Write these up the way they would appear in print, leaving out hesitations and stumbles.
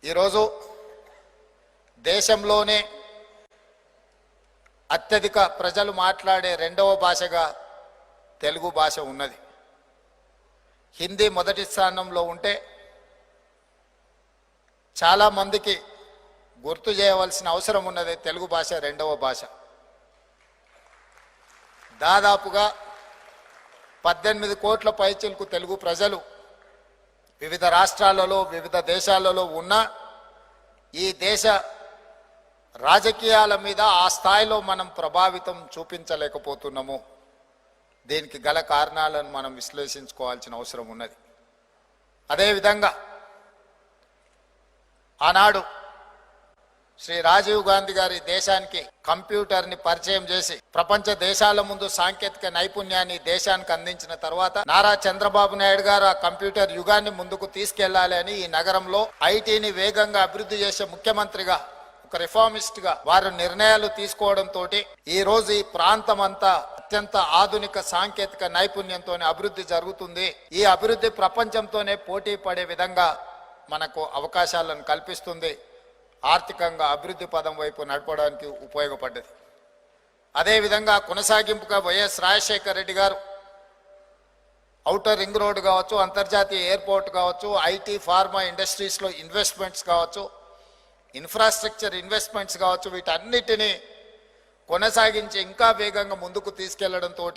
ఈరోజు దేశంలోనే అత్యధిక ప్రజలు మాట్లాడే రెండవ భాషగా తెలుగు భాష ఉన్నది. హిందీ మొదటి స్థానంలో ఉంటే చాలా మందికి గుర్తు చేయవలసిన అవసరం ఉన్నది తెలుగు భాష రెండవ భాష. దాదాపుగా 18 కోట్ల పైచిలకు తెలుగు ప్రజలు వివిధ రాష్ట్రాలలో వివిధ దేశాలలో ఉన్న ఈ దేశ రాజకీయాల మీద ఆ స్థాయిలో మనం ప్రభావితం చూపించలేకపోతున్నాము. దీనికి గల కారణాలను మనం విశ్లేషించుకోవాల్సిన అవసరం ఉన్నది. అదేవిధంగా ఆనాడు శ్రీ రాజీవ్ గాంధీ గారి దేశానికి కంప్యూటర్ని పరిచయం చేసి ప్రపంచ దేశాల ముందు సాంకేతిక నైపుణ్యాన్ని దేశానికి అందించిన తర్వాత నారా చంద్రబాబు నాయుడు గారు ఆ కంప్యూటర్ యుగాన్ని ముందుకు తీసుకెళ్లాలి అని ఈ నగరంలో ఐటీని వేగంగా అభివృద్ధి చేసే ముఖ్యమంత్రిగా ఒక రిఫార్మిస్ట్ గా వారు నిర్ణయాలు తీసుకోవడంతో ఈ రోజు ఈ ప్రాంతం అంతా అత్యంత ఆధునిక సాంకేతిక నైపుణ్యంతో అభివృద్ధి జరుగుతుంది. ఈ అభివృద్ధి ప్రపంచంతోనే పోటీ పడే విధంగా మనకు అవకాశాలను కల్పిస్తుంది. ఆర్థికంగా అభివృద్ధి పదం వైపు నడపడానికి ఉపయోగపడ్డది. అదేవిధంగా కొనసాగింపుగా వైఎస్ రాజశేఖర రెడ్డి గారు ఔటర్ రింగ్ రోడ్ కావచ్చు, అంతర్జాతీయ ఎయిర్పోర్ట్ కావచ్చు, ఐటీ ఫార్మా ఇండస్ట్రీస్లో ఇన్వెస్ట్మెంట్స్ కావచ్చు, ఇన్ఫ్రాస్ట్రక్చర్ ఇన్వెస్ట్మెంట్స్ కావచ్చు, వీటన్నిటినీ కొనసాగించి ఇంకా వేగంగా ముందుకు తీసుకెళ్లడంతో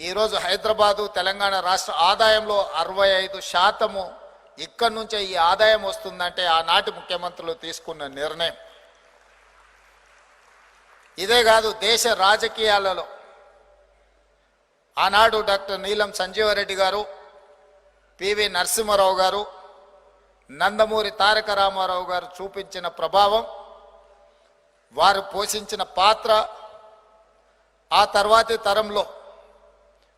ఈరోజు హైదరాబాదు తెలంగాణ రాష్ట్ర ఆదాయంలో 65% ఇక్కడి నుంచే ఈ ఆదాయం వస్తుందంటే ఆనాటి ముఖ్యమంత్రులు తీసుకున్న నిర్ణయం. ఇదే కాదు, దేశ రాజకీయాలలో ఆనాడు డాక్టర్ నీలం సంజీవరెడ్డి గారు, పివి నరసింహారావు గారు, నందమూరి తారక రామారావు గారు చూపించిన ప్రభావం, వారు పోషించిన పాత్ర, ఆ తర్వాతి తరంలో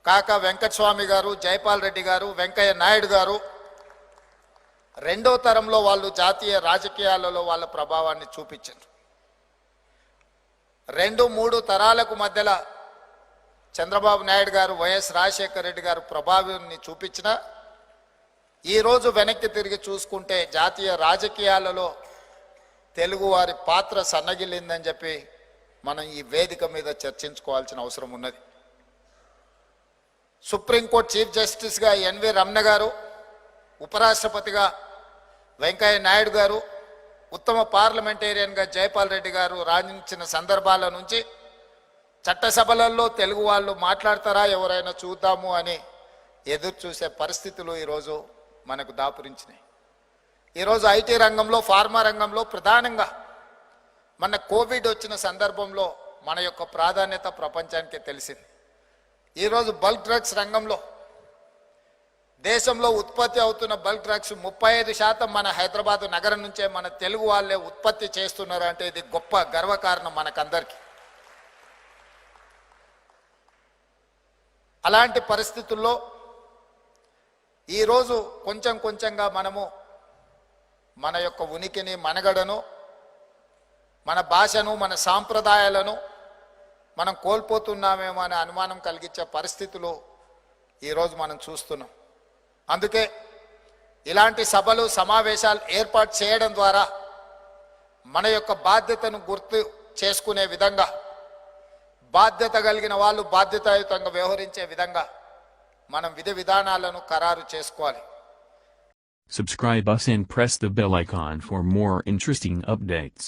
కాకా వెంకటస్వామి గారు, జైపాల్ రెడ్డి గారు, వెంకయ్య నాయుడు గారు, రెండో తరంలో వాళ్ళు జాతీయ రాజకీయాలలో వాళ్ళ ప్రభావాన్ని చూపించారు. 2-3 తరాలకు మధ్యలో చంద్రబాబు నాయుడు గారు, వైఎస్ రాజశేఖర రెడ్డి గారు ప్రభావాన్ని చూపించిన ఈరోజు వెనక్కి తిరిగి చూసుకుంటే జాతీయ రాజకీయాలలో తెలుగు వారి పాత్ర సన్నగిల్లిందని చెప్పి మనం ఈ వేదిక మీద చర్చించుకోవాల్సిన అవసరం ఉన్నది. సుప్రీంకోర్టు చీఫ్ జస్టిస్గా ఎన్వి రమణ గారు, ఉపరాష్ట్రపతిగా వెంకయ్య నాయుడు గారు, ఉత్తమ పార్లమెంటేరియన్గా జైపాల్ రెడ్డి గారు రాణించిన సందర్భాల నుంచి చట్టసభలలో తెలుగు వాళ్ళు మాట్లాడతారా ఎవరైనా చూద్దాము అని ఎదురు చూసే పరిస్థితులు ఈరోజు మనకు దాపురించినాయి. ఈరోజు ఐటీ రంగంలో, ఫార్మా రంగంలో ప్రధానంగా మన కోవిడ్ వచ్చిన సందర్భంలో మన యొక్క ప్రాధాన్యత ప్రపంచానికి తెలిసింది. ఈరోజు బల్క్ డ్రగ్స్ రంగంలో దేశంలో ఉత్పత్తి అవుతున్న బల్క్ డ్రగ్స్ 35% మన హైదరాబాద్ నగరం నుంచే మన తెలుగు వాళ్ళే ఉత్పత్తి చేస్తున్నారు అంటే ఇది గొప్ప గర్వకారణం మనకందరికీ. అలాంటి పరిస్థితుల్లో ఈరోజు కొంచెం కొంచెంగా మనము మన యొక్క ఉనికిని, మనగడను, మన భాషను, మన సాంప్రదాయాలను మనం కోల్పోతున్నామేమో అనే అనుమానం కలిగించే పరిస్థితులు ఈరోజు మనం చూస్తున్నాం. అందుకే ఇలాంటి సభలు, సమావేశాలు ఏర్పాటు చేయడం ద్వారా మన యొక్క బాధ్యతను గుర్తు చేసుకునే విధంగా, బాధ్యత కలిగిన వాళ్ళు బాధ్యతాయుతంగా వ్యవహరించే విధంగా మనం విధి విధానాలను ఖరారు చేసుకోవాలి. Subscribe us and press the bell icon for more interesting updates.